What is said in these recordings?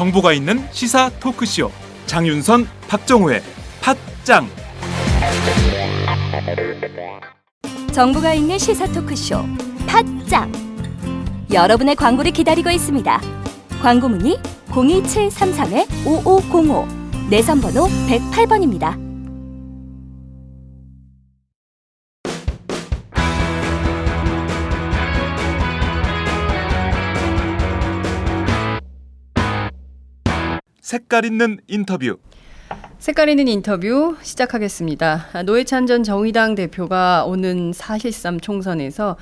정보가 있는 시사 토크쇼 장윤선, 박정호의 팟짱. 정보가 있는 시사 토크쇼 팟짱. 여러분의 광고를 기다리고 있습니다. 광고 문의 02733-5505 내선번호 108번입니다. 색깔 있는 인터뷰. 색깔 있는 인터뷰 시작하겠습니다. 노회찬 전 정의당 대표가 오는 4.13 총선에서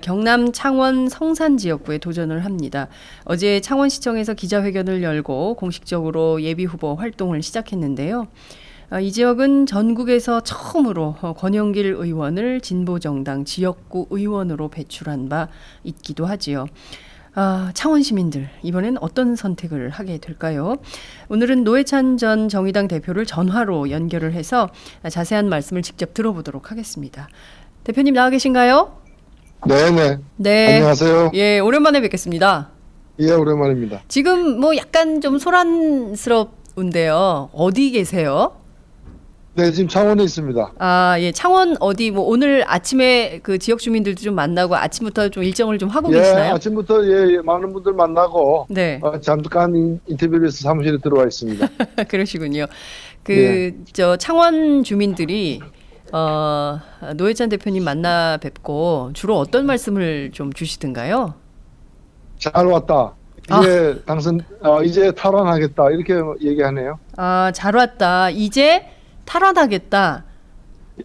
경남 창원 성산 지역구에 도전을 합니다. 어제 창원시청에서 기자회견을 열고 공식적으로 예비후보 활동을 시작했는데요. 이 지역은 전국에서 처음으로 권영길 의원을 진보정당 지역구 의원으로 배출한 바 있기도 하지요. 창원 시민들 이번엔 어떤 선택을 하게 될까요? 오늘은 노회찬 전 정의당 대표를 전화로 연결을 해서 자세한 말씀을 직접 들어보도록 하겠습니다. 대표님 나와 계신가요? 네네. 네. 안녕하세요. 예, 오랜만에 뵙겠습니다. 예, 오랜만입니다. 지금 뭐 약간 좀 소란스러운데요. 어디 계세요? 네, 지금 창원에 있습니다. 예, 창원 어디 뭐 오늘 아침에 그 지역 주민들도 좀 만나고 아침부터 좀 일정을 좀 하고 예, 계시나요? 아침부터 많은 분들 만나고 네. 잠깐 인터뷰를 위해서 사무실에 들어와 있습니다. 그러시군요. 예. 창원 주민들이 노회찬 대표님 만나 뵙고 주로 어떤 말씀을 좀 주시던가요? 잘 왔다. 이제 이제 탈환하겠다. 이렇게 얘기하네요. 잘 왔다. 이제 탈환하겠다.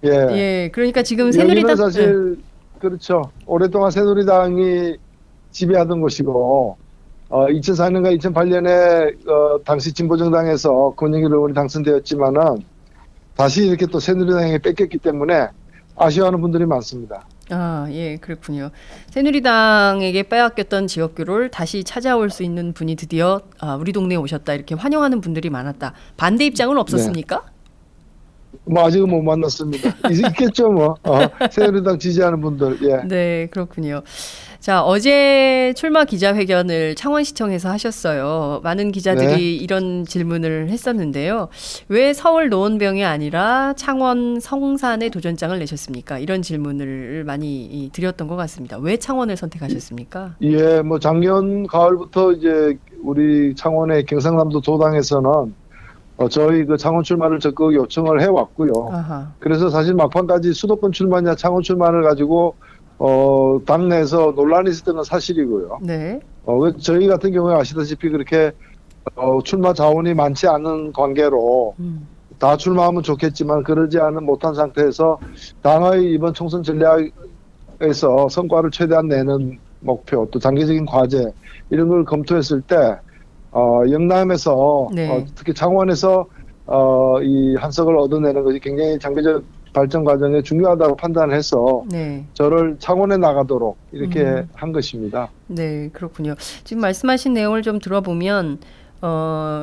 예. 예. 그러니까 지금 여기는 새누리당 사실 그렇죠. 오랫동안 새누리당이 지배하던 곳이고 2004년과 2008년에 당시 진보정당에서 권영길 의원이 당선되었지만은 다시 이렇게 또 새누리당에 뺏겼기 때문에 아쉬워하는 분들이 많습니다. 예, 그렇군요. 새누리당에게 빼앗겼던 지역구를 다시 찾아올 수 있는 분이 드디어 우리 동네에 오셨다. 이렇게 환영하는 분들이 많았다. 반대 입장은 없었습니까? 뭐 아직은 못 만났습니다. 있겠죠 뭐. 새누리당 지지하는 분들. 예. 네, 그렇군요. 자, 어제 출마 기자회견을 창원시청에서 하셨어요. 많은 기자들이 네. 이런 질문을 했었는데요. 왜 서울 노원병이 아니라 창원 성산에 도전장을 내셨습니까? 이런 질문을 많이 드렸던 것 같습니다. 왜 창원을 선택하셨습니까? 예, 뭐 작년 가을부터 이제 우리 창원의 경상남도 도당에서는 저희 그 창원 출마를 적극 요청을 해왔고요. 아하. 그래서 사실 막판까지 수도권 출마냐 창원 출마를 가지고 당내에서 논란이 있었던 건 사실이고요. 네. 저희 같은 경우에 아시다시피 그렇게 출마 자원이 많지 않은 관계로 다 출마하면 좋겠지만 그러지 못한 상태에서 당의 이번 총선 전략에서 성과를 최대한 내는 목표 또 장기적인 과제 이런 걸 검토했을 때 영남에서 네. 특히 창원에서 이 한석을 얻어내는 것이 굉장히 장기적 발전 과정에 중요하다고 판단을 해서 네. 저를 창원에 나가도록 이렇게 한 것입니다. 네, 그렇군요. 지금 말씀하신 내용을 좀 들어보면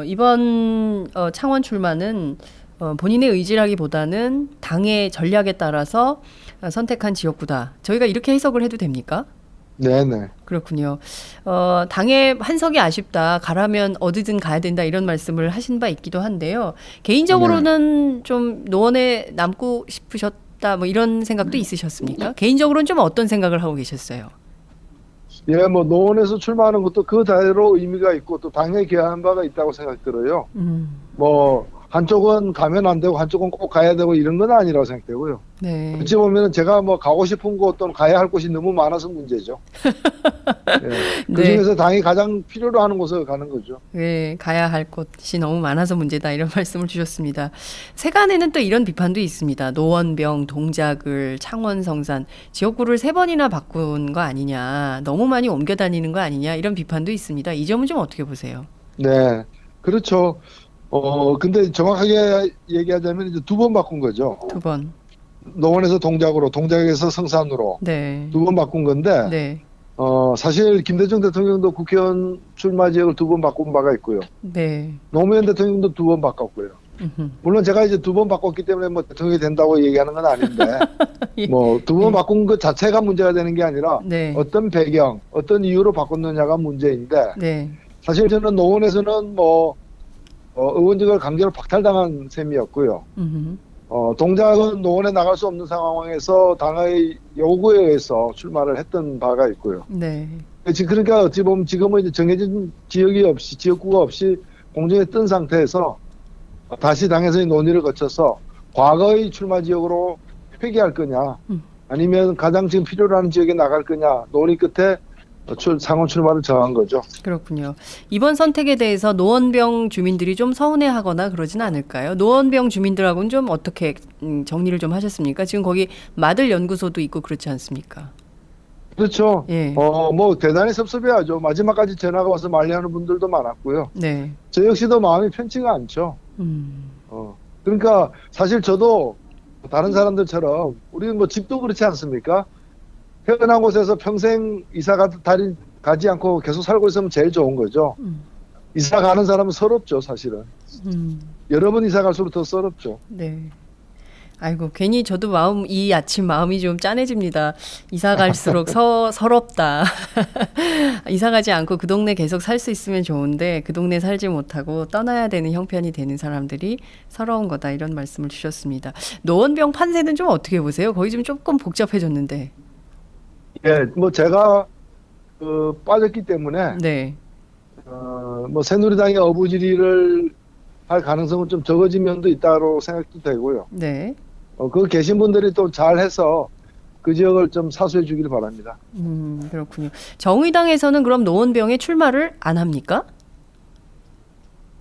이번 창원 출마는 본인의 의지라기보다는 당의 전략에 따라서 선택한 지역구다. 저희가 이렇게 해석을 해도 됩니까? 네네. 그렇군요. 당의 한석이 아쉽다. 가라면 어디든 가야 된다. 이런 말씀을 하신 바 있기도 한데요. 개인적으로는 좀 노원에 남고 싶으셨다. 뭐 이런 생각도 있으셨습니까? 개인적으로는 좀 어떤 생각을 하고 계셨어요? 예, 뭐 노원에서 출마하는 것도 그대로 의미가 있고 또 당에 기여한 바가 있다고 생각 들어요. 뭐 한쪽은 가면 안 되고 한쪽은 꼭 가야 되고 이런 건 아니라고 생각되고요. 네. 어찌 보면 제가 뭐 가고 싶은 곳 또는 가야 할 곳이 너무 많아서 문제죠. 예. 그 중에서 당이 가장 필요로 하는 곳을 가는 거죠. 네, 가야 할 곳이 너무 많아서 문제다 이런 말씀을 주셨습니다. 세간에는 또 이런 비판도 있습니다. 노원병, 동작을, 창원, 성산 지역구를 3번이나 바꾼 거 아니냐, 너무 많이 옮겨 다니는 거 아니냐 이런 비판도 있습니다. 이 점은 좀 어떻게 보세요? 네, 그렇죠. 근데 정확하게 얘기하자면 이제 2번 바꾼 거죠. 2번. 노원에서 동작으로, 동작에서 성산으로 네. 2번 바꾼 건데, 네. 사실 김대중 대통령도 국회의원 출마 지역을 2번 바꾼 바가 있고요. 네. 노무현 대통령도 2번 바꿨고요. 물론 제가 이제 2번 바꿨기 때문에 뭐 대통령이 된다고 얘기하는 건 아닌데, 예. 뭐 2번 바꾼 것 자체가 문제가 되는 게 아니라 네. 어떤 배경, 어떤 이유로 바꿨느냐가 문제인데, 네. 사실 저는 노원에서는 뭐 의원직을 강제로 박탈당한 셈이었고요. 동작은 노원에 나갈 수 없는 상황에서 당의 요구에 의해서 출마를 했던 바가 있고요. 네. 그러니까 어찌 보면 지금은 이제 정해진 지역구가 없이 공정에 뜬 상태에서 다시 당에서의 논의를 거쳐서 과거의 출마 지역으로 회귀할 거냐, 아니면 가장 지금 필요로 하는 지역에 나갈 거냐 논의 끝에 상원 출마를 정한 거죠. 그렇군요. 이번 선택에 대해서 노원병 주민들이 좀 서운해하거나 그러진 않을까요? 노원병 주민들하고는 좀 어떻게 정리를 좀 하셨습니까? 지금 거기 마들 연구소도 있고 그렇지 않습니까? 그렇죠. 예. 뭐 대단히 섭섭해하죠. 마지막까지 전화가 와서 만류하는 분들도 많았고요. 네. 저 역시도 마음이 편치가 않죠. 그러니까 사실 저도 다른 사람들처럼 우리는 뭐 집도 그렇지 않습니까? 태어난 곳에서 평생 가지 않고 계속 살고 있으면 제일 좋은 거죠. 이사 가는 사람은 서럽죠, 사실은. 여러 번 이사 갈수록 더 서럽죠. 네. 아이고, 괜히 저도 이 아침 마음이 좀 짠해집니다. 이사 갈수록 서럽다. 이사 가지 않고 그 동네 계속 살 수 있으면 좋은데 그 동네 살지 못하고 떠나야 되는 형편이 되는 사람들이 서러운 거다. 이런 말씀을 주셨습니다. 노원병 판세는 좀 어떻게 보세요? 거기 좀 조금 복잡해졌는데. 예, 뭐 제가 빠졌기 때문에 네. 뭐 새누리당이 어부지리를 할 가능성은 좀 적어진 면도 있다고 생각도 되고요. 네. 그 계신 분들이 또 잘해서 그 지역을 좀 사수해 주기를 바랍니다. 그렇군요. 정의당에서는 그럼 노원병에 출마를 안 합니까?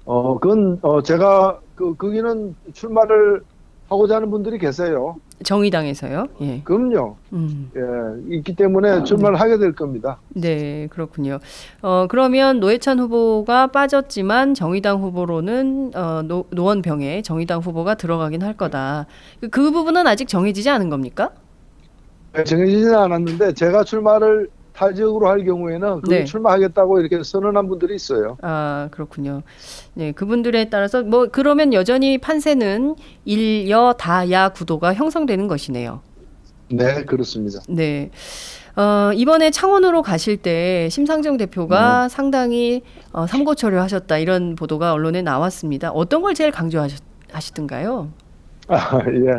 그건 제가 거기는 출마를 하고자 하는 분들이 계세요. 정의당에서요? 예. 그럼요. 예, 있기 때문에 출마를 하게 될 겁니다. 네, 그렇군요. 그러면 노회찬 후보가 빠졌지만 정의당 후보로는 노원병에 정의당 후보가 들어가긴 할 거다. 그 부분은 아직 정해지지 않은 겁니까? 네, 정해지지는 않았는데 제가 출마를 타 지역으로 할 경우에는 네. 출마하겠다고 이렇게 선언한 분들이 있어요. 아, 그렇군요. 네, 그분들에 따라서 뭐 그러면 여전히 판세는 일여 다야 구도가 형성되는 것이네요. 네, 그렇습니다. 네. 이번에 창원으로 가실 때 심상정 대표가 상당히 삼고초려 하셨다 이런 보도가 언론에 나왔습니다. 어떤 걸 제일 강조하시던가요? 예.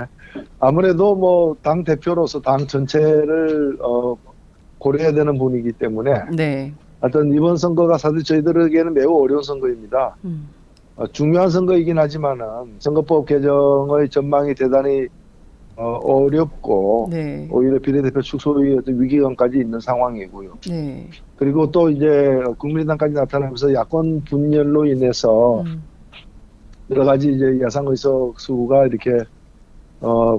아무래도 뭐 당 대표로서 당 전체를 고려해야 되는 분이기 때문에 네. 하여튼 이번 선거가 사실 저희들에게는 매우 어려운 선거입니다. 중요한 선거이긴 하지만은 선거법 개정의 전망이 대단히 어렵고 네. 오히려 비례대표 축소의 어떤 위기감까지 있는 상황이고요. 네. 그리고 또 이제 국민의당까지 나타나면서 야권 분열로 인해서 여러 가지 이제 야상 의석 수가 이렇게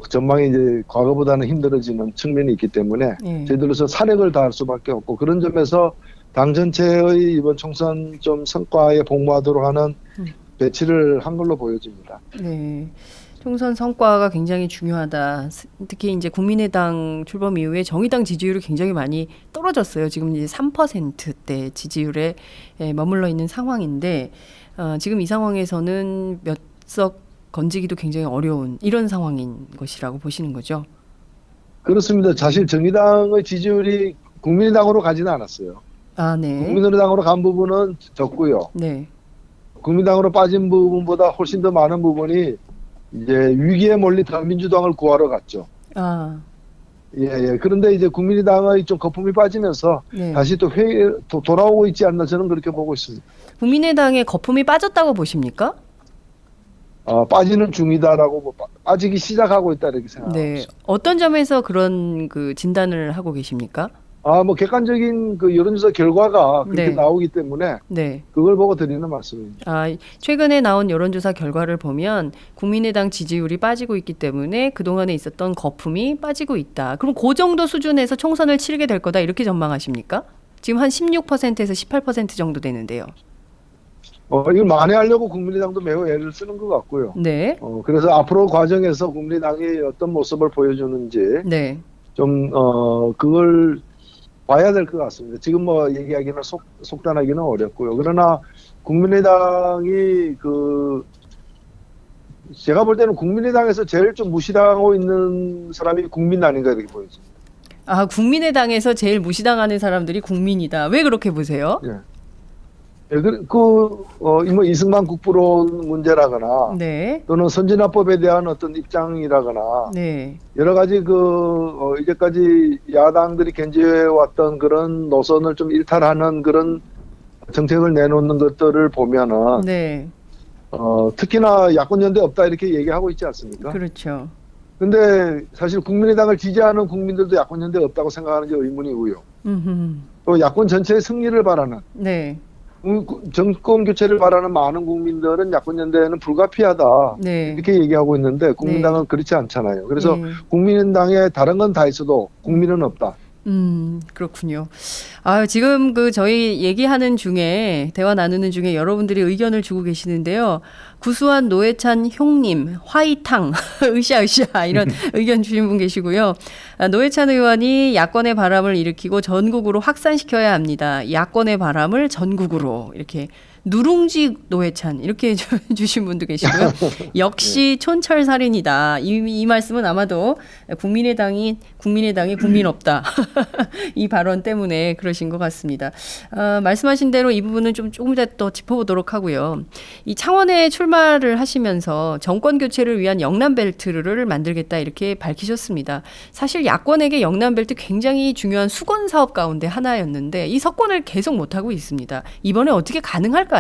전망이 이제 과거보다는 힘들어지는 측면이 있기 때문에 네. 저희들로서 사력을 다할 수밖에 없고 그런 점에서 당 전체의 이번 총선 좀 성과에 복무하도록 하는 배치를 한 걸로 보여집니다. 네. 총선 성과가 굉장히 중요하다. 특히 이제 국민의당 출범 이후에 정의당 지지율이 굉장히 많이 떨어졌어요. 지금 이제 3%대 지지율에 머물러 있는 상황인데 지금 이 상황에서는 몇 석 건지기도 굉장히 어려운 이런 상황인 것이라고 보시는 거죠? 그렇습니다. 사실 정의당의 지지율이 국민의당으로 가지는 않았어요. 아, 네. 국민의당으로 간 부분은 적고요. 네. 국민당으로 빠진 부분보다 훨씬 더 많은 부분이 이제 위기에 몰린 더민주당을 구하러 갔죠. 아, 예. 그런데 이제 국민의당의 좀 거품이 빠지면서 네. 다시 또 돌아오고 있지 않나 저는 그렇게 보고 있습니다. 국민의당의 거품이 빠졌다고 보십니까? 빠지는 중이다라고 뭐 빠지기 시작하고 있다 이렇게 생각합니다. 네. 어떤 점에서 그런 그 진단을 하고 계십니까? 뭐 객관적인 그 여론조사 결과가 그렇게 네. 나오기 때문에 네. 그걸 보고 드리는 말씀입니다. 최근에 나온 여론조사 결과를 보면 국민의당 지지율이 빠지고 있기 때문에 그동안에 있었던 거품이 빠지고 있다. 그럼 그 정도 수준에서 총선을 치르게 될 거다 이렇게 전망하십니까? 지금 한 16%에서 18% 정도 되는데요. 이걸 만회하려고 국민의당도 매우 애를 쓰는 것 같고요. 네. 그래서 앞으로 과정에서 국민의당이 어떤 모습을 보여주는지 네. 좀 그걸 봐야 될 것 같습니다. 지금 뭐 얘기하기는 속단하기는 어렵고요. 그러나 국민의당이 제가 볼 때는 국민의당에서 제일 좀 무시당하고 있는 사람이 국민 아닌가 이렇게 보여집니다. 국민의당에서 제일 무시당하는 사람들이 국민이다. 왜 그렇게 보세요? 예. 예, 뭐 이승만 국부론 문제라거나 네. 또는 선진화법에 대한 어떤 입장이라거나 네. 여러 가지 이제까지 야당들이 견지해 왔던 그런 노선을 좀 일탈하는 그런 정책을 내놓는 것들을 보면은 네. 특히나 야권 연대 없다 이렇게 얘기하고 있지 않습니까? 그렇죠. 근데 사실 국민의당을 지지하는 국민들도 야권 연대 없다고 생각하는지 의문이고요. 또 야권 전체의 승리를 바라는 네. 정권 교체를 바라는 많은 국민들은 야권 연대는 불가피하다 네. 이렇게 얘기하고 있는데 국민당은 그렇지 않잖아요. 그래서 네. 국민당에 다른 건 다 있어도 국민은 없다. 그렇군요. 아, 지금 저희 얘기하는 중에, 대화 나누는 중에 여러분들이 의견을 주고 계시는데요. 구수한 노회찬 형님, 화이탕, 으쌰으쌰, 이런 의견 주신 분 계시고요. 노회찬 의원이 야권의 바람을 일으키고 전국으로 확산시켜야 합니다. 야권의 바람을 전국으로, 이렇게. 누룽지 노회찬 이렇게 주신 분도 계시고요. 역시 촌철살인이다. 이 말씀은 아마도 국민의당이 국민 없다. 이 발언 때문에 그러신 것 같습니다. 말씀하신 대로 이 부분은 조금 더 짚어보도록 하고요. 이 창원에 출마를 하시면서 정권 교체를 위한 영남벨트를 만들겠다 이렇게 밝히셨습니다. 사실 야권에게 영남벨트 굉장히 중요한 수건 사업 가운데 하나였는데 이 석권을 계속 못하고 있습니다. 이번에 어떻게 가능할까요?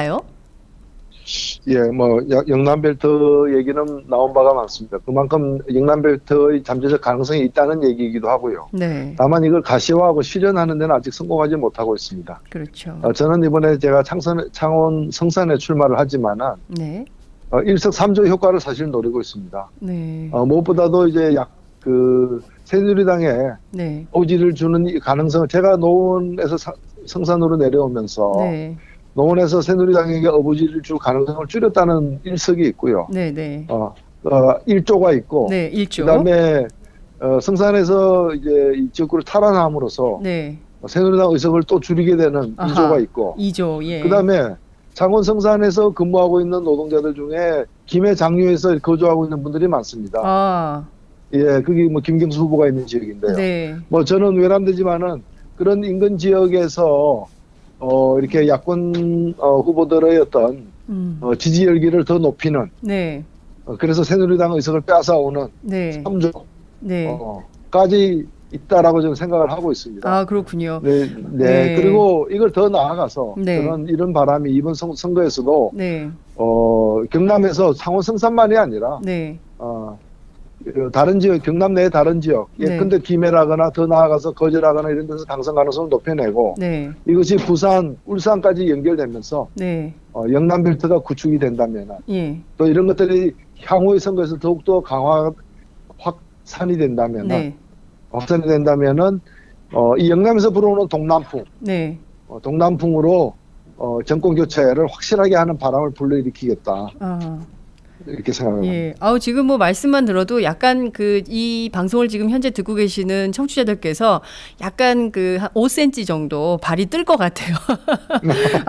예, 뭐 영남벨트 얘기는 나온 바가 많습니다. 그만큼 영남벨트의 잠재적 가능성이 있다는 얘기이기도 하고요. 네. 다만 이걸 가시화하고 실현하는 데는 아직 성공하지 못하고 있습니다. 그렇죠. 저는 이번에 제가 창원 성산에 출마를 하지만은 네. 일석삼조 효과를 사실 노리고 있습니다. 네. 무엇보다도 이제 새누리당에 네. 오지를 주는 이 가능성을 제가 노원에서 성산으로 내려오면서 네. 노원에서 새누리당에게 어부지를 줄 가능성을 줄였다는 일석이 있고요. 네. 네. 1조가 있고, 네. 1조. 그다음에 성산에서 이제 이 지역구를 탈환함으로써 네. 새누리당 의석을 또 줄이게 되는 아하. 2조가 있고, 2조. 예. 그다음에 창원 성산에서 근무하고 있는 노동자들 중에 김해 장유에서 거주하고 있는 분들이 많습니다. 아. 예, 그게 뭐 김경수 후보가 있는 지역인데요. 네. 뭐 저는 외람되지만은 그런 인근 지역에서 이렇게 야권 후보들의 어떤 지지 열기를 더 높이는 네. 그래서 새누리당 의석을 빼앗아오는 네. 3조 네. 까지 있다라고 저는 생각을 하고 있습니다. 아, 그렇군요. 네, 네. 그리고 이걸 더 나아가서 네. 저는 이런 바람이 이번 선거에서도 네. 경남에서 창원 성산만이 아니라 네. 다른 지역, 경남 내 다른 지역, 네. 예컨대 김해라거나 더 나아가서 거제라거나 이런 데서 당선 가능성을 높여내고 네. 이것이 부산, 울산까지 연결되면서 네. 영남벨트가 구축이 된다면 예. 또 이런 것들이 향후의 선거에서 더욱더 확산이 된다면 네. 확산이 된다면은 이 영남에서 불어오는 동남풍, 네. 동남풍으로 정권 교체를 확실하게 하는 바람을 불러일으키겠다. 아. 이렇게 생각합니다. 예. 지금 뭐 말씀만 들어도 약간 이 방송을 지금 현재 듣고 계시는 청취자들께서 약간 한 5cm 정도 발이 뜰 것 같아요.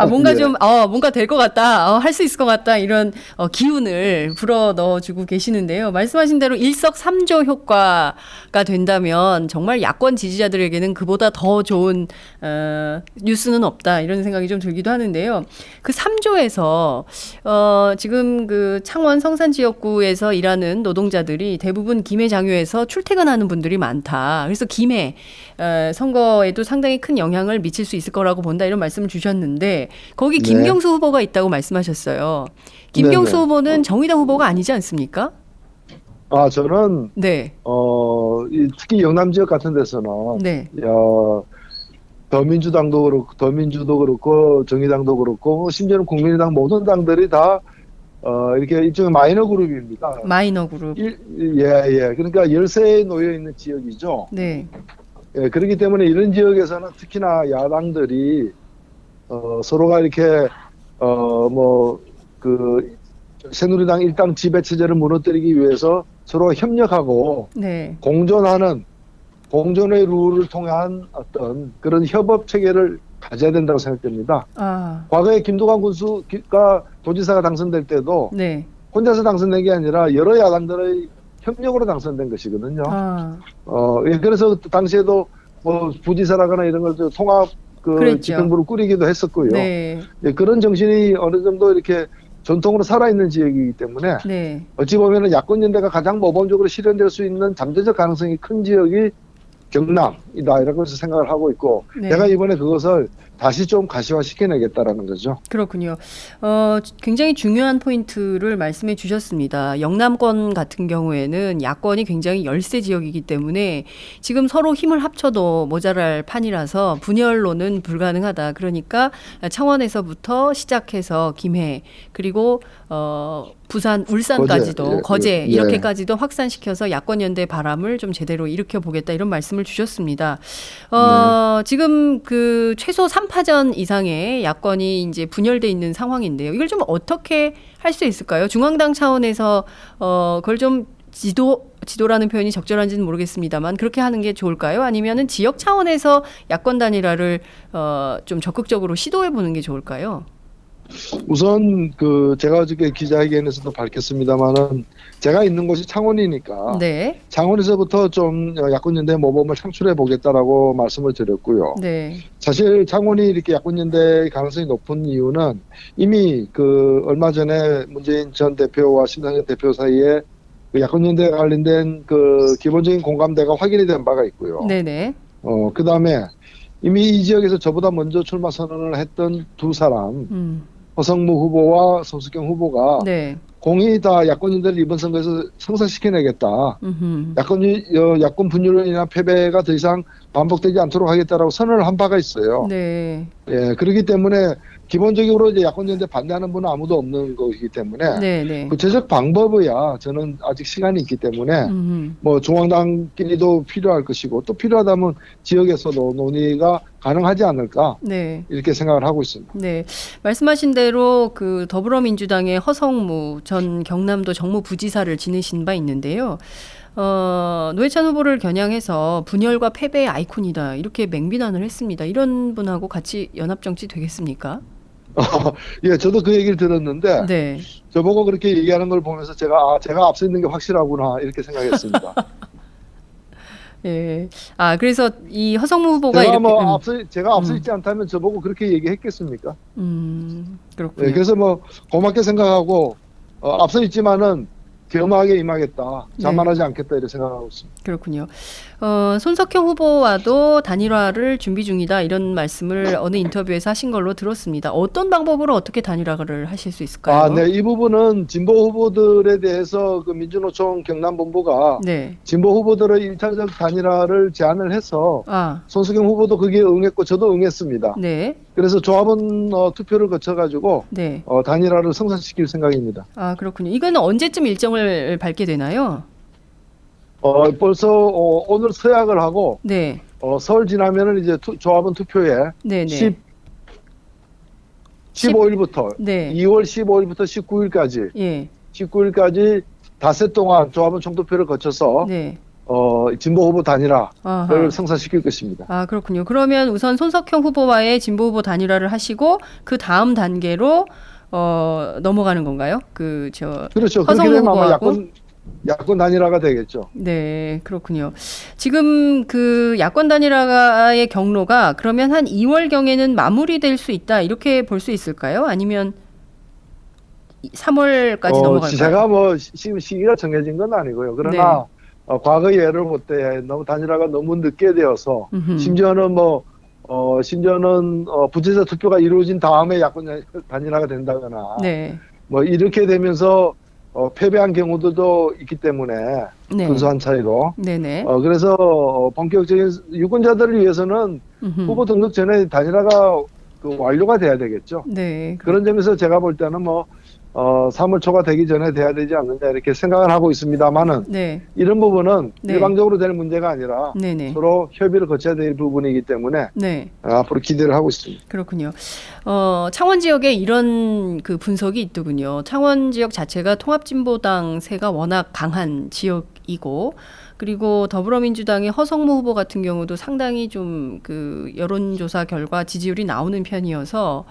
뭔가 예. 좀, 뭔가 될 것 같다. 할 수 있을 것 같다. 이런 기운을 불어 넣어주고 계시는데요. 말씀하신 대로 일석삼조 효과가 된다면 정말 야권 지지자들에게는 그보다 더 좋은, 뉴스는 없다. 이런 생각이 좀 들기도 하는데요. 그 3조에서, 지금 창원 성산 지역구에서 일하는 노동자들이 대부분 김해 장유에서 출퇴근하는 분들이 많다. 그래서 김해 선거에도 상당히 큰 영향을 미칠 수 있을 거라고 본다 이런 말씀을 주셨는데 거기 네. 김경수 후보가 있다고 말씀하셨어요. 김경수 네네. 후보는 정의당 후보가 아니지 않습니까? 저는 네. 특히 영남 지역 같은 데서는 네. 더민주도 그렇고 정의당도 그렇고 심지어는 국민의당 모든 당들이 다 이렇게 일종의 마이너 그룹입니다. 마이너 그룹. 예. 그러니까 열세에 놓여 있는 지역이죠. 네. 예, 그렇기 때문에 이런 지역에서는 특히나 야당들이 서로가 이렇게 새누리당 일당 지배 체제를 무너뜨리기 위해서 서로 협력하고 네. 공존의 룰을 통한 어떤 그런 협업 체계를 가져야 된다고 생각됩니다. 과거에 김두관 군수가 도지사가 당선될 때도 네. 혼자서 당선된 게 아니라 여러 야당들의 협력으로 당선된 것이거든요. 예, 그래서 당시에도 부지사라거나 이런 걸 통합 그 그랬죠. 집행부를 꾸리기도 했었고요. 네. 예, 그런 정신이 어느 정도 이렇게 전통으로 살아있는 지역이기 때문에 네. 어찌 보면은 야권연대가 가장 모범적으로 실현될 수 있는 잠재적 가능성이 큰 지역이 경남이다 이라고 해서 생각을 하고 있고 네. 내가 이번에 그것을 다시 좀 가시화시켜내겠다라는 거죠. 그렇군요. 굉장히 중요한 포인트를 말씀해 주셨습니다. 영남권 같은 경우에는 야권이 굉장히 열세 지역이기 때문에 지금 서로 힘을 합쳐도 모자랄 판이라서 분열로는 불가능하다. 그러니까 창원에서부터 시작해서 김해 그리고 부산, 울산까지도 거제 예. 이렇게까지도 확산시켜서 야권연대 바람을 좀 제대로 일으켜 보겠다 이런 말씀을 주셨습니다. 지금 그 최소 3파전 이상의 야권이 이제 분열돼 있는 상황인데요. 이걸 좀 어떻게 할 수 있을까요? 중앙당 차원에서 그걸 좀 지도라는 표현이 적절한지는 모르겠습니다만 그렇게 하는 게 좋을까요? 아니면은 지역 차원에서 야권 단일화를 좀 적극적으로 시도해 보는 게 좋을까요? 우선 그 제가 어저께 기자회견에서도 밝혔습니다만은 제가 있는 곳이 창원이니까 네. 창원에서부터 좀 야권연대 모범을 창출해 보겠다라고 말씀을 드렸고요. 네. 사실 창원이 이렇게 야권연대 가능성이 높은 이유는 이미 그 얼마 전에 문재인 전 대표와 심상정 대표 사이에 그 야권연대 관련된 그 기본적인 공감대가 확인이 된 바가 있고요. 네네. 그 다음에 이미 이 지역에서 저보다 먼저 출마 선언을 했던 두 사람, 허성무 후보와 손석경 후보가 네. 공이 다 야권연대를 이번 선거에서 성사시켜내겠다. 야권 분열로 인한 패배가 더 이상 반복되지 않도록 하겠다라고 선언을 한 바가 있어요. 네. 예, 그렇기 때문에 기본적으로 이제 야권연대 반대하는 분은 아무도 없는 거기 때문에 네. 구체적 방법이야 저는 아직 시간이 있기 때문에 뭐 중앙당끼리도 필요할 것이고 또 필요하다면 지역에서도 논의가 가능하지 않을까 네. 이렇게 생각을 하고 있습니다. 네. 말씀하신 대로 그 더불어민주당의 허성무 전 경남도 정무부지사를 지내신 바 있는데요. 노회찬 후보를 겨냥해서 분열과 패배의 아이콘이다 이렇게 맹비난을 했습니다. 이런 분하고 같이 연합정치 되겠습니까? 예, 저도 그 얘기를 들었는데 네. 저보고 그렇게 얘기하는 걸 보면서 제가 앞서 있는 게 확실하구나 이렇게 생각했습니다. 예. 그래서 이 허성무 후보가 제가 이렇게 제가 앞서 있지 않다면 저보고 그렇게 얘기했겠습니까? 그렇군요. 예, 그래서 뭐 고맙게 생각하고 앞서 있지만은 겸하게 임하겠다, 자만하지 않겠다 이렇게 생각하고 있습니다. 그렇군요. 손석형 후보와도 단일화를 준비 중이다 이런 말씀을 어느 인터뷰에서 하신 걸로 들었습니다. 어떤 방법으로 어떻게 단일화를 하실 수 있을까요? 네, 이 부분은 진보 후보들에 대해서 그 민주노총 경남본부가 네. 진보 후보들의 1차적 단일화를 제안을 해서 손석영 후보도 거기에 응했고 저도 응했습니다. 네. 그래서 조합은 투표를 거쳐가지고 네. 단일화를 성사시킬 생각입니다. 그렇군요. 이거는 언제쯤 일정을 밝게 되나요? 벌써 오늘 서약을 하고 네. 설 지나면은 이제 조합은 투표에 네네. 15일부터 네. 2월 15일부터 19일까지 예. 19일까지 닷새 동안 조합은 총투표를 거쳐서 네. 진보 후보 단일화를 아하. 성사시킬 것입니다. 그렇군요. 그러면 우선 손석형 후보와의 진보 후보 단일화를 하시고 그 다음 단계로 넘어가는 건가요? 그렇죠. 허성무 그렇게 되면 아마 후보하고 야권 단일화가 되겠죠. 네, 그렇군요. 지금 그 야권 단일화의 경로가 그러면 한 2월경에는 마무리될 수 있다 이렇게 볼 수 있을까요? 아니면 3월까지 넘어갈까요? 제가 뭐 지금 시기가 정해진 건 아니고요. 그러나 과거 예를 볼 때 너무 단일화가 너무 늦게 되어서 심지어는 부재자 투표가 이루어진 다음에 야권 단일화가 된다거나 뭐 이렇게 되면서 패배한 경우들도 있기 때문에 근소한 차이로 그래서 본격적인 유권자들을 위해서는 후보 등록 전에 단일화가 완료가 돼야 되겠죠. 그런 점에서 제가 볼 때는 3월 초가 되기 전에 돼야 되지 않느냐 이렇게 생각을 하고 있습니다만은 이런 부분은 일방적으로 될 문제가 아니라 서로 협의를 거쳐야 될 부분이기 때문에 앞으로 기대를 하고 있습니다. 그렇군요. 창원 지역에 이런 그 분석이 있더군요. 창원 지역 자체가 통합진보당세가 워낙 강한 지역이고 그리고 더불어민주당의 허성무 후보 같은 경우도 상당히 좀 그 여론조사 결과 지지율이 나오는 편이어서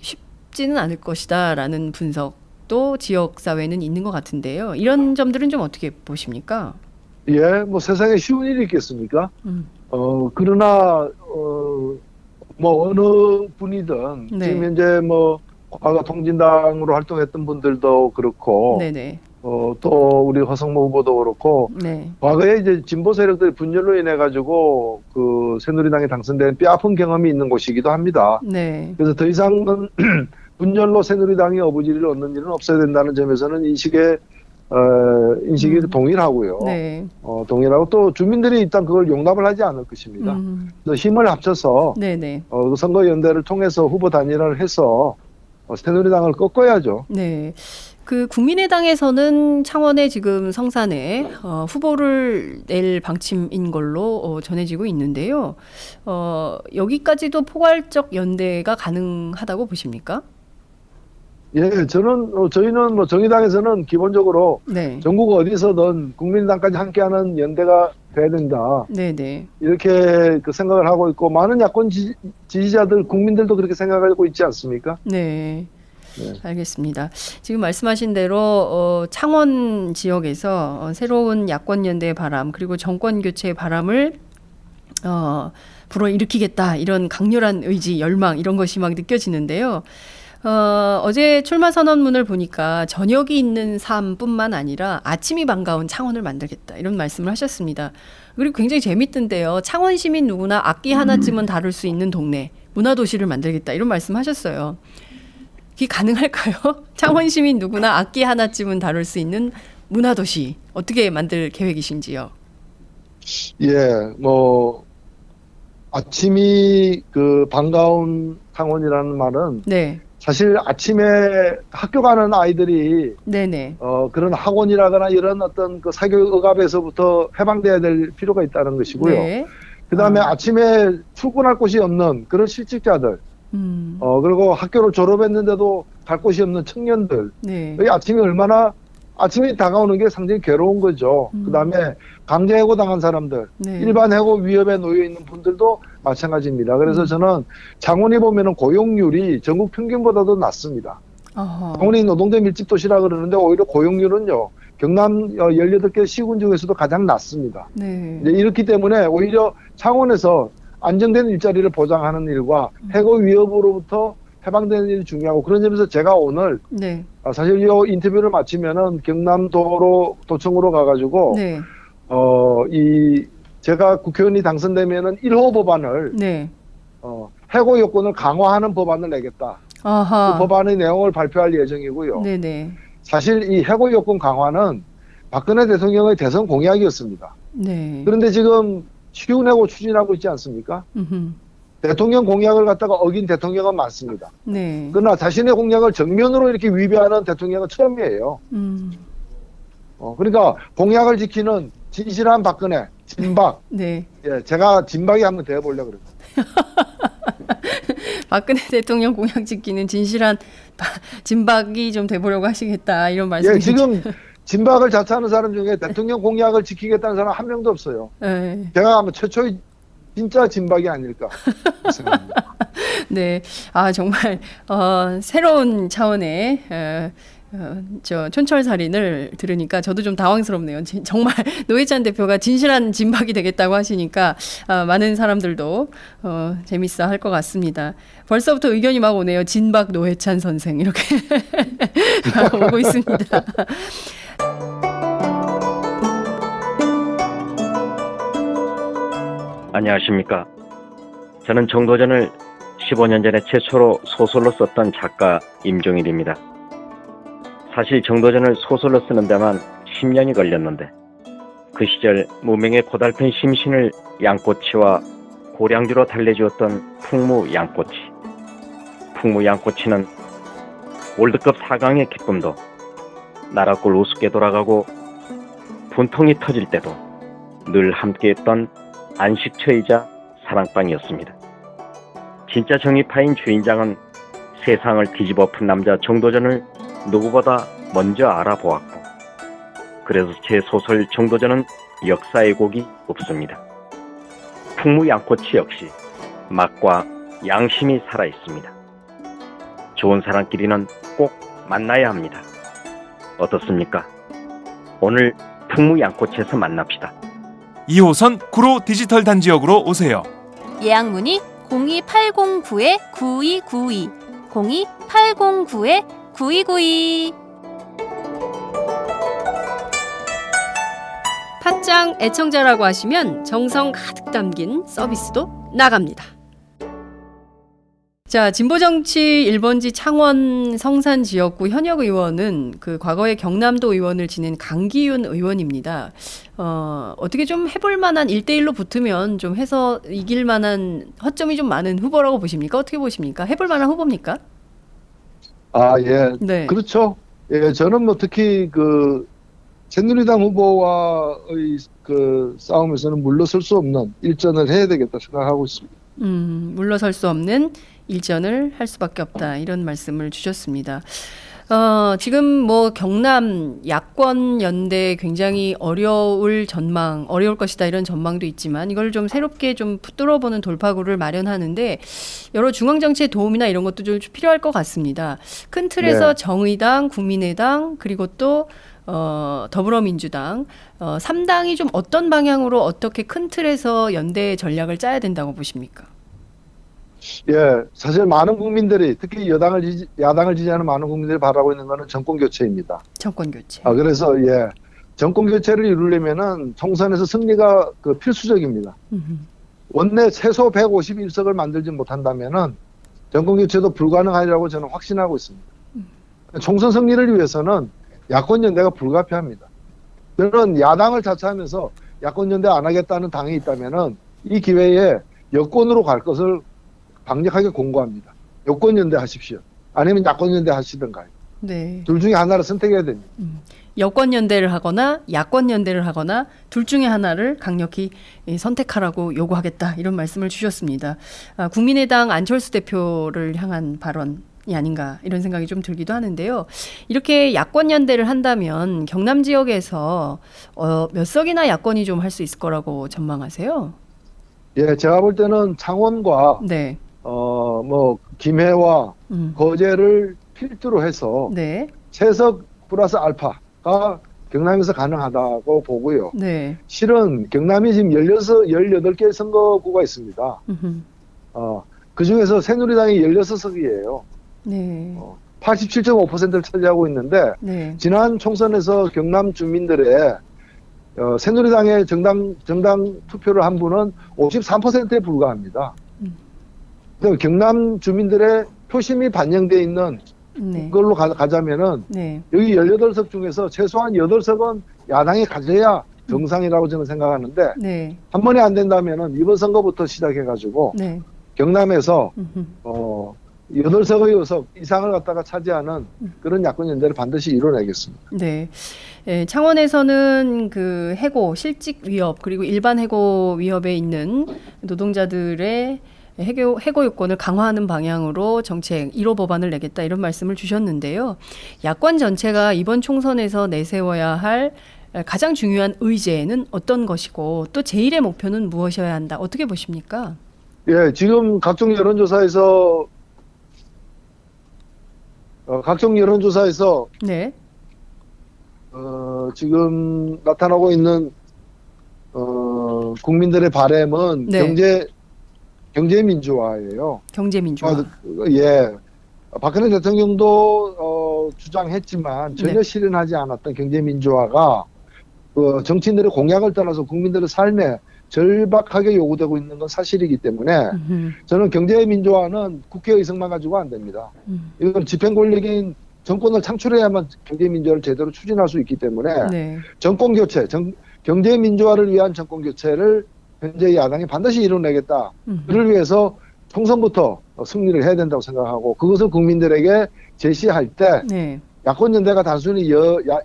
쉽지는 않을 것이다라는 분석도 지역사회는 있는 것 같은데요. 이런 점들은 좀 어떻게 보십니까? 예, 뭐 세상에 쉬운 일이 있겠습니까? 그러나 뭐 어느 분이든 네. 지금 현재 뭐 과거 통진당으로 활동했던 분들도 그렇고 네네. 또 우리 허성모 후보도 그렇고 네. 과거에 이제 진보 세력들의 분열로 인해 가지고 그 새누리당에 당선된 뼈아픈 경험이 있는 곳이기도 합니다. 네. 그래서 더 이상은 분열로 새누리당이 어부지리를 얻는 일은 없어야 된다는 점에서는 인식이 동일하고요. 네. 동일하고 또 주민들이 일단 그걸 용납을 하지 않을 것입니다. 또 힘을 합쳐서 네네. 그 선거연대를 통해서 후보 단일화를 해서 새누리당을 꺾어야죠. 네. 그 국민의당에서는 창원에 지금 성산에 후보를 낼 방침인 걸로 전해지고 있는데요. 여기까지도 포괄적 연대가 가능하다고 보십니까? 예, 저희는 뭐 정의당에서는 기본적으로 네. 전국 어디서든 국민의당까지 함께하는 연대가 돼야 된다. 네네. 이렇게 그 생각을 하고 있고 많은 야권 지지자들, 국민들도 그렇게 생각하고 있지 않습니까? 네. 네. 알겠습니다. 지금 말씀하신 대로 창원 지역에서 새로운 야권 연대의 바람 그리고 정권 교체의 바람을 불어일으키겠다 이런 강렬한 의지, 열망 이런 것이 막 느껴지는데요. 어제 출마 선언문을 보니까 저녁이 있는 삶뿐만 아니라 아침이 반가운 창원을 만들겠다 이런 말씀을 하셨습니다. 그리고 굉장히 재밌던데요. 창원 시민 누구나 악기 하나쯤은 다룰 수 있는 동네, 문화도시를 만들겠다 이런 말씀하셨어요. 그게 가능할까요? 창원 시민 누구나 악기 하나쯤은 다룰 수 있는 문화도시 어떻게 만들 계획이신지요? 예, 뭐 아침이 그 반가운 창원이라는 말은 네. 사실 아침에 학교 가는 아이들이 네네. 그런 학원이라거나 이런 어떤 그 사교육 억압에서부터 해방돼야 될 필요가 있다는 것이고요. 네. 그다음에 아침에 출근할 곳이 없는 그런 실직자들, 그리고 학교를 졸업했는데도 갈 곳이 없는 청년들, 네. 이 아침이 다가오는 게 상당히 괴로운 거죠. 그다음에 강제 해고당한 사람들, 네. 일반 해고 위협에 놓여 있는 분들도 마찬가지입니다. 그래서 저는 창원이 보면은 고용률이 전국 평균보다도 낮습니다. 창원이 노동자 밀집 도시라 그러는데 오히려 고용률은요 경남 18개 시군 중에서도 가장 낮습니다. 네. 이제 이렇기 때문에 오히려 창원에서 안정된 일자리를 보장하는 일과 해고 위협으로부터 해방되는 일이 중요하고 그런 점에서 제가 오늘 네. 사실 이 인터뷰를 마치면은 경남도청으로 가가지고 네. 제가 국회의원이 당선되면은 1호 법안을 네. 해고 요건을 강화하는 법안을 내겠다. 아하. 그 법안의 내용을 발표할 예정이고요. 네네. 사실 이 해고 요건 강화는 박근혜 대통령의 대선 공약이었습니다. 네. 그런데 지금 쉬운해고 추진하고 있지 않습니까? 대통령 공약을 갖다가 어긴 대통령은 많습니다. 네. 그러나 자신의 공약을 정면으로 이렇게 위배하는 대통령은 처음이에요. 그러니까 공약을 지키는 진실한 박근혜, 진박. 네. 예, 제가 진박이 한번 되어보려고 그래요. 박근혜 대통령 공약 지키는 진실한 진박이 좀 돼보려고 하시겠다 이런 예, 말씀이시죠? 지금 진박을 자처하는 사람 중에 대통령 공약을 지키겠다는 사람 한 명도 없어요. 네. 제가 아마 최초의 진짜 진박이 아닐까 생각합니다. 네, 정말 새로운 차원의 촌철살인을 들으니까 저도 좀 당황스럽네요. 정말 노회찬 대표가 진실한 진박이 되겠다고 하시니까 많은 사람들도 재밌어 할 것 같습니다. 벌써부터 의견이 막 오네요. 진박 노회찬 선생 이렇게 오고 있습니다. 안녕하십니까. 저는 정도전을 15년 전에 최초로 소설로 썼던 작가 임종일입니다. 사실 정도전을 소설로 쓰는 데만 10년이 걸렸는데 그 시절 무명의 고달픈 심신을 양꼬치와 고량주로 달래주었던 풍무 양꼬치. 풍무 양꼬치는 월드컵 4강의 기쁨도 나라골 우습게 돌아가고 분통이 터질 때도 늘 함께했던 안식처이자 사랑방이었습니다. 진짜 정의파인 주인장은 세상을 뒤집어 푼 남자 정도전을 누구보다 먼저 알아보았고 그래서 제 소설 정도전은 역사의 곡이 없습니다. 풍무 양꼬치 역시 맛과 양심이 살아있습니다. 좋은 사람끼리는 꼭 만나야 합니다. 어떻습니까? 오늘 풍무 양꼬치에서 만납시다. 2호선 구로 디지털 단지역으로 오세요. 예약 문의 02809-9292, 02809-9292. 팟짱 애청자라고 하시면 정성 가득 담긴 서비스도 나갑니다. 자, 진보정치 1번지 창원 성산 지역구 현역 의원은 그 과거에 경남도 의원을 지낸 강기윤 의원입니다. 어떻게 좀 해볼 만한 1대1로 붙으면 좀 해서 이길 만한 허점이 좀 많은 후보라고 보십니까? 어떻게 보십니까? 해볼 만한 후보입니까? 예. 네. 그렇죠. 예, 저는 뭐 특히 그 새누리당 후보와의 그 싸움에서는 물러설 수 없는 일전을 해야 되겠다 생각하고 있습니다. 물러설 수 없는 일전을 할 수밖에 없다, 이런 말씀을 주셨습니다. 지금 뭐 경남 야권 연대 굉장히 어려울 것이다, 이런 전망도 있지만 이걸 좀 새롭게 좀 뚫어보는 돌파구를 마련하는데 여러 중앙 정치의 도움이나 이런 것도 좀 필요할 것 같습니다. 큰 틀에서 네. 정의당, 국민의당, 그리고 또 더불어민주당 3당이 좀 어떤 방향으로 어떻게 큰 틀에서 연대 전략을 짜야 된다고 보십니까? 예, 사실 많은 국민들이 특히 야당을 지지하는 많은 국민들이 바라고 있는 것은 정권 교체입니다. 정권 교체. 그래서 예, 정권 교체를 이루려면은 총선에서 승리가 그 필수적입니다. 원내 최소 151석을 만들지 못한다면은 정권 교체도 불가능하리라고 저는 확신하고 있습니다. 총선 승리를 위해서는 야권 연대가 불가피합니다. 저는 야당을 자처하면서 야권 연대 안 하겠다는 당이 있다면은 이 기회에 여권으로 갈 것을 강력하게 공고합니다. 여권 연대 하십시오. 아니면 야권 연대 하시든가요. 네. 둘 중에 하나를 선택해야 됩니다. 여권 연대를 하거나 야권 연대를 하거나 둘 중에 하나를 강력히 선택하라고 요구하겠다, 이런 말씀을 주셨습니다. 국민의당 안철수 대표를 향한 발언이 아닌가, 이런 생각이 좀 들기도 하는데요. 이렇게 야권 연대를 한다면 경남 지역에서 몇 석이나 야권이 좀 할 수 있을 거라고 전망하세요? 예, 제가 볼 때는 창원과 네. 뭐 김해와 거제를 필두로 해서 네. 세석 플러스 알파가 경남에서 가능하다고 보고요. 네. 실은 경남이 지금 18개 선거구가 있습니다. 그 중에서 새누리당이 16석이에요. 네. 87.5%를 차지하고 있는데 네. 지난 총선에서 경남 주민들의 새누리당의 정당 투표를 한 분은 53%에 불과합니다. 경남 주민들의 표심이 반영되어 있는 네. 걸로 가자면은 네. 여기 18석 중에서 최소한 8석은 야당이 가져야 정상이라고 저는 생각하는데 네. 한 번에 안 된다면은 이번 선거부터 시작해가지고 네. 경남에서 8석의 의석 이상을 갖다가 차지하는 그런 야권 연대를 반드시 이뤄내겠습니다. 네. 창원에서는 그 해고, 실직 위협, 그리고 일반 해고 위협에 있는 노동자들의 해고 요건을 강화하는 방향으로 정책 1호 법안을 내겠다, 이런 말씀을 주셨는데요. 야권 전체가 이번 총선에서 내세워야 할 가장 중요한 의제는 어떤 것이고 또 제1의 목표는 무엇이어야 한다, 어떻게 보십니까? 예, 지금 각종 여론조사에서 네. 지금 나타나고 있는 국민들의 바람은 네. 경제 민주화예요. 경제 민주화. 예. 박근혜 대통령도 주장했지만 전혀 네. 실현하지 않았던 경제 민주화가 정치인들의 공약을 떠나서 국민들의 삶에 절박하게 요구되고 있는 건 사실이기 때문에 저는 경제 민주화는 국회 의석만 가지고 안 됩니다. 이건 집행 권력인 정권을 창출해야만 경제 민주화를 제대로 추진할 수 있기 때문에 네. 정권 교체, 경제 민주화를 위한 정권 교체를 현재 야당이 반드시 이뤄내겠다. 그를 위해서 총선부터 승리를 해야 된다고 생각하고 그것을 국민들에게 제시할 때 네. 야권연대가 단순히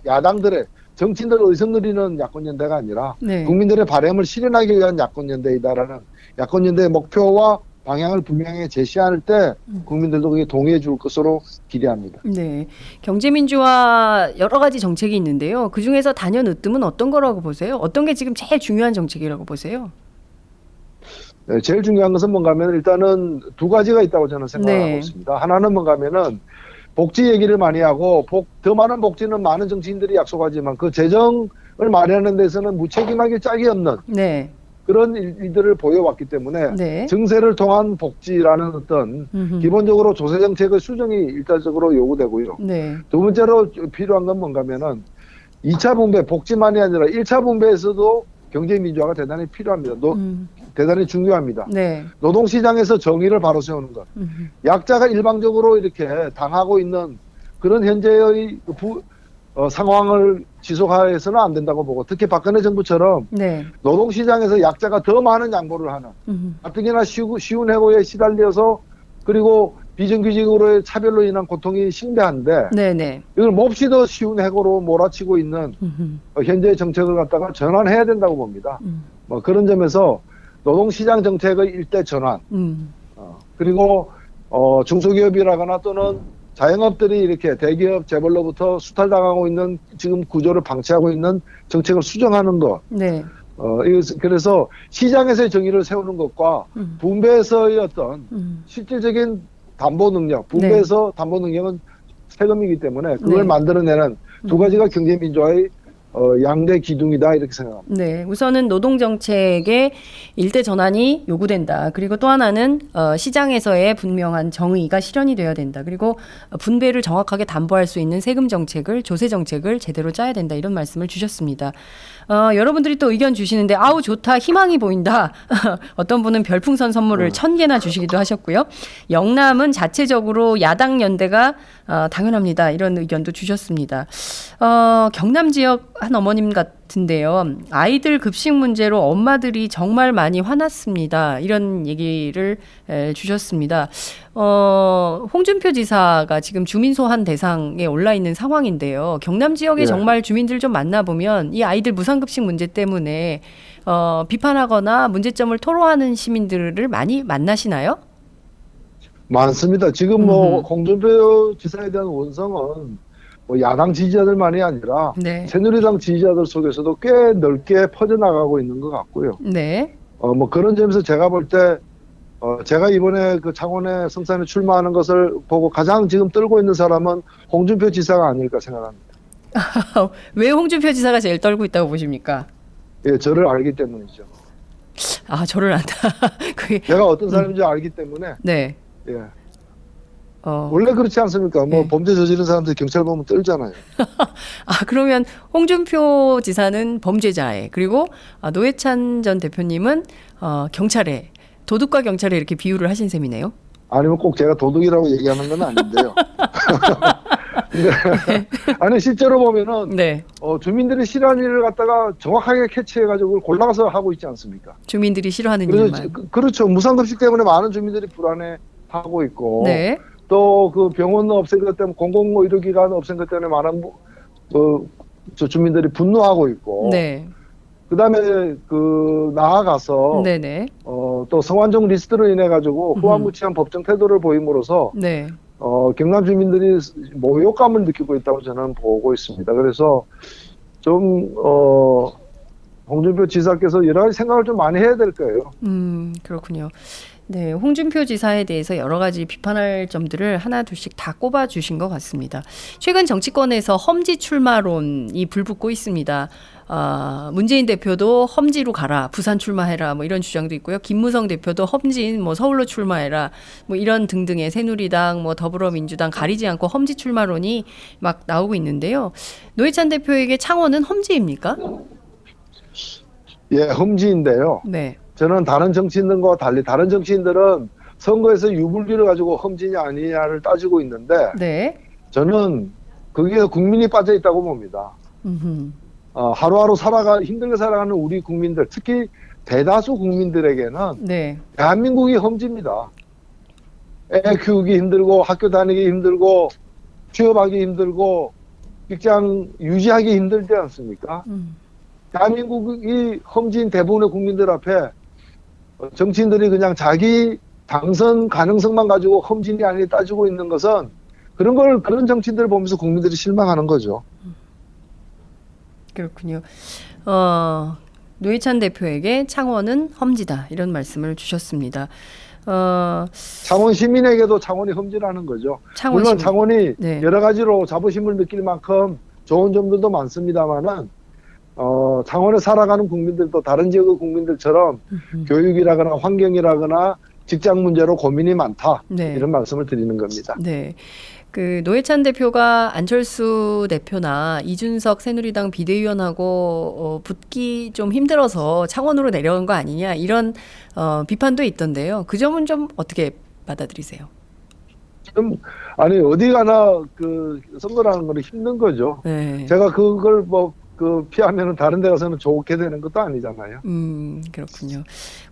야당들의 정치인들 의석 누리는 야권연대가 아니라 네. 국민들의 바람을 실현하기 위한 야권연대이다라는 야권연대의 목표와 방향을 분명히 제시할 때 국민들도 그게 동의해 줄 것으로 기대합니다. 네. 경제 민주화 여러 가지 정책이 있는데요. 그중에서 단연 으뜸은 어떤 거라고 보세요? 어떤 게 지금 제일 중요한 정책이라고 보세요? 네, 제일 중요한 것은 뭔가 하면 일단은 두 가지가 있다고 저는 생각하고 네. 있습니다. 하나는 뭔가 하면은 복지 얘기를 많이 하고 더 많은 복지는 많은 정치인들이 약속하지만 그 재정을 마련하는 데서는 무책임하게 짝이 없는 네. 그런 일들을 보여왔기 때문에 네. 증세를 통한 복지라는 어떤 기본적으로 조세 정책의 수정이 일차적으로 요구되고요. 네. 두 번째로 필요한 건 뭔가면은 2차 분배, 복지만이 아니라 1차 분배에서도 경제 민주화가 대단히 필요합니다. 대단히 중요합니다. 네. 노동시장에서 정의를 바로 세우는 것. 약자가 일방적으로 이렇게 당하고 있는 그런 현재의 상황을 지속해서는 안 된다고 보고, 특히 박근혜 정부처럼 네. 노동시장에서 약자가 더 많은 양보를 하는, 가뜩이나 쉬운 해고에 시달려서 그리고 비정규직으로의 차별로 인한 고통이 심대한데 네네. 이걸 몹시 더 쉬운 해고로 몰아치고 있는 현재의 정책을 갖다가 전환해야 된다고 봅니다. 뭐 그런 점에서 노동시장 정책의 일대 전환, 그리고 중소기업이라거나 또는 자영업들이 이렇게 대기업 재벌로부터 수탈당하고 있는 지금 구조를 방치하고 있는 정책을 수정하는 것. 네. 그래서 시장에서의 정의를 세우는 것과 분배에서의 어떤 실질적인 담보 능력, 분배에서 담보 능력은 세금이기 때문에 그걸 네. 만들어내는 두 가지가 경제 민주화의 양대 기둥이다 이렇게 생각합니다. 네, 우선은 노동정책의 일대 전환이 요구된다. 그리고 또 하나는 시장에서의 분명한 정의가 실현이 되어야 된다. 그리고 분배를 정확하게 담보할 수 있는 세금 정책을, 조세 정책을 제대로 짜야 된다. 이런 말씀을 주셨습니다. 여러분들이 또 의견 주시는데 아우 좋다, 희망이 보인다. 어떤 분은 별풍선 선물을 1000개나 주시기도 하셨고요. 영남은 자체적으로 야당 연대가 당연합니다. 이런 의견도 주셨습니다. 경남 지역 한 어머님 같은데요. 아이들 급식 문제로 엄마들이 정말 많이 화났습니다. 이런 얘기를 주셨습니다. 홍준표 지사가 지금 주민 소환 대상에 올라 있는 상황인데요. 경남 지역에 네. 정말 주민들 좀 만나보면 이 아이들 무상급식 문제 때문에 비판하거나 문제점을 토로하는 시민들을 많이 만나시나요? 많습니다. 지금 뭐 홍준표 지사에 대한 원성은 뭐 야당 지지자들만이 아니라 네. 새누리당 지지자들 속에서도 꽤 넓게 퍼져나가고 있는 것 같고요. 네. 뭐 그런 점에서 제가 볼 때 제가 이번에 그 창원에 성산에 출마하는 것을 보고 가장 지금 떨고 있는 사람은 홍준표 지사가 아닐까 생각합니다. 왜 홍준표 지사가 제일 떨고 있다고 보십니까? 예, 저를 알기 때문이죠. 아, 저를 안다. 그게 제가 어떤 사람인지 알기 때문에. 네. 예. 원래 그렇지 않습니까? 뭐 네. 범죄 저지른 사람들 경찰 보면 떨잖아요. 아, 그러면 홍준표 지사는 범죄자에, 그리고 노회찬 전 대표님은 경찰에, 도둑과 경찰에 이렇게 비유를 하신 셈이네요. 아니면 꼭 제가 도둑이라고 얘기하는 건 아닌데요. 근데 아니 실제로 보면은 네. 주민들이 싫어하는 일을 갖다가 정확하게 캐치해가지고 그걸 골라서 하고 있지 않습니까? 주민들이 싫어하는 그래서 일만. 그렇죠. 무상급식 때문에 많은 주민들이 불안해하고 있고 네. 또 그 병원 없앤 것 때문에 공공의료기관 없앤 것 때문에 많은 저 주민들이 분노하고 있고. 네. 그다음에 나아가서 네네. 또 성완종 리스트로 인해 가지고 후한무치한 법정 태도를 보임으로써 네. 경남 주민들이 모욕감을 느끼고 있다고 저는 보고 있습니다. 그래서 좀 홍준표 지사께서 여러 가지 생각을 좀 많이 해야 될 거예요. 그렇군요. 네, 홍준표 지사에 대해서 여러 가지 비판할 점들을 하나 둘씩 다 꼽아주신 것 같습니다. 최근 정치권에서 험지 출마론이 불붙고 있습니다. 문재인 대표도 험지로 가라, 부산 출마해라, 뭐 이런 주장도 있고요. 김무성 대표도 험지인 뭐 서울로 출마해라, 뭐 이런 등등의 새누리당, 뭐 더불어민주당 가리지 않고 험지 출마론이 막 나오고 있는데요. 노회찬 대표에게 창원은 험지입니까? 예, 험지인데요. 네. 저는 다른 정치인들과 달리 다른 정치인들은 선거에서 유불리를 가지고 험지냐 아니냐를 따지고 있는데 네. 저는 거기에 국민이 빠져 있다고 봅니다. 하루하루 힘들게 살아가는 우리 국민들, 특히 대다수 국민들에게는 네. 대한민국이 험지입니다. 애 키우기 힘들고 학교 다니기 힘들고 취업하기 힘들고 직장 유지하기 힘들지 않습니까? 대한민국이 험지인 대부분의 국민들 앞에 정치인들이 그냥 자기 당선 가능성만 가지고 험지니 아니니 따지고 있는 것은 그런 정치인들을 보면서 국민들이 실망하는 거죠. 그렇군요. 노회찬 대표에게 창원은 험지다, 이런 말씀을 주셨습니다. 창원 시민에게도 창원이 험지라는 거죠. 창원 물론 시민. 창원이 네. 여러 가지로 자부심을 느낄 만큼 좋은 점들도 많습니다만은 창원에 살아가는 국민들도 다른 지역의 국민들처럼 교육이라거나 환경이라거나 직장 문제로 고민이 많다. 네. 이런 말씀을 드리는 겁니다. 네. 그 노회찬 대표가 안철수 대표나 이준석 새누리당 비대위원하고 붙기 좀 힘들어서 창원으로 내려온 거 아니냐 이런 비판도 있던데요. 그 점은 좀 어떻게 받아들이세요? 좀 아니 어디 가나 그 선거라는 건 힘든 거죠. 네. 제가 그걸 피하면은 다른 데 가서는 좋게 되는 것도 아니잖아요. 그렇군요.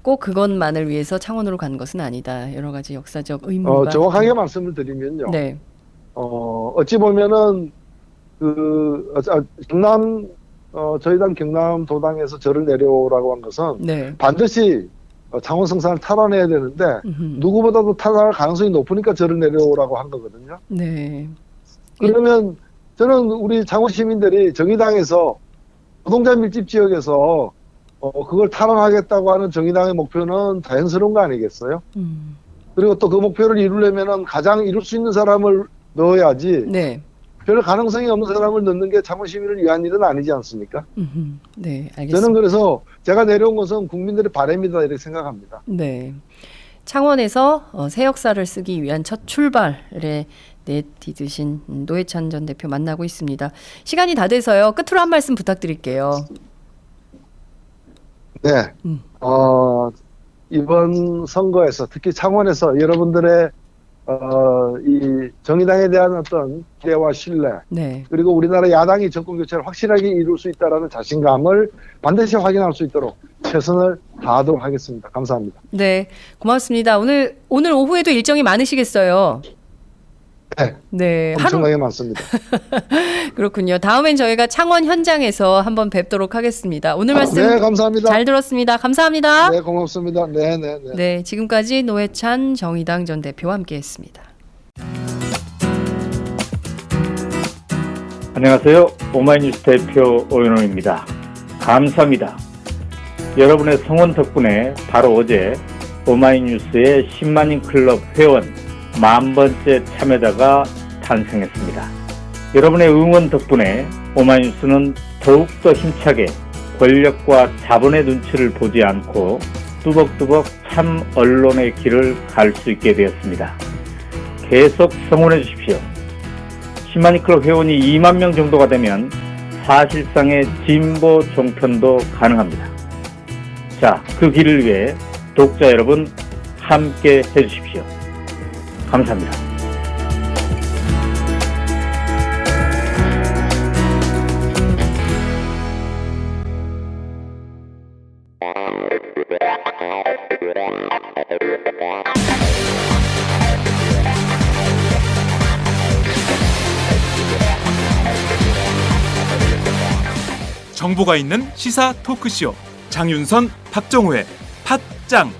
꼭 그것만을 위해서 창원으로 간 것은 아니다. 여러 가지 역사적 의미가. 정확하게 말씀을 드리면요. 네. 어찌 보면은 경남 저희 당 경남도당에서 저를 내려오라고 한 것은 네. 반드시 창원 성산을 탈환해야 되는데 누구보다도 탈환할 가능성이 높으니까 저를 내려오라고 한 거거든요. 네. 그러면 저는 우리 창원 시민들이 정의당에서 노동자 밀집 지역에서 그걸 탈환하겠다고 하는 정의당의 목표는 자연스러운 거 아니겠어요? 그리고 또 그 목표를 이루려면 가장 이룰 수 있는 사람을 넣어야지. 네. 별 가능성이 없는 사람을 넣는 게 창원 시민을 위한 일은 아니지 않습니까? 네, 알겠습니다. 저는 그래서 제가 내려온 것은 국민들의 바람이다 이렇게 생각합니다. 네. 창원에서 새 역사를 쓰기 위한 첫 출발에 내디드신 노회찬 전 대표 만나고 있습니다. 시간이 다 돼서요. 끝으로 한 말씀 부탁드릴게요. 네. 이번 선거에서 특히 창원에서 여러분들의 이 정의당에 대한 어떤 기대와 신뢰, 네. 그리고 우리나라 야당이 정권 교체를 확실하게 이룰 수 있다는 자신감을 반드시 확인할 수 있도록 최선을 다하도록 하겠습니다. 감사합니다. 네, 고맙습니다. 오늘 오후에도 일정이 많으시겠어요. 네, 네, 엄청나게 많습니다. 그렇군요. 다음엔 저희가 창원 현장에서 한번 뵙도록 하겠습니다. 오늘 말씀 네, 감사합니다. 잘 들었습니다. 감사합니다. 네, 고맙습니다. 네. 네, 지금까지 노회찬 정의당 전 대표와 함께했습니다. 안녕하세요. 오마이뉴스 대표 오연호입니다. 감사합니다. 여러분의 성원 덕분에 바로 어제 오마이뉴스의 10만인 클럽 회원 10,000번째 참여자가 탄생했습니다. 여러분의 응원 덕분에 오마이뉴스는 더욱더 힘차게 권력과 자본의 눈치를 보지 않고 뚜벅뚜벅 참 언론의 길을 갈 수 있게 되었습니다. 계속 성원해 주십시오. 10만인 클럽 회원이 2만 명 정도가 되면 사실상의 진보 종편도 가능합니다. 자, 그 길을 위해 독자 여러분 함께 해주십시오. 감사합니다. 정보가 있는 시사 토크쇼 장윤선, 박정호의 팟짱.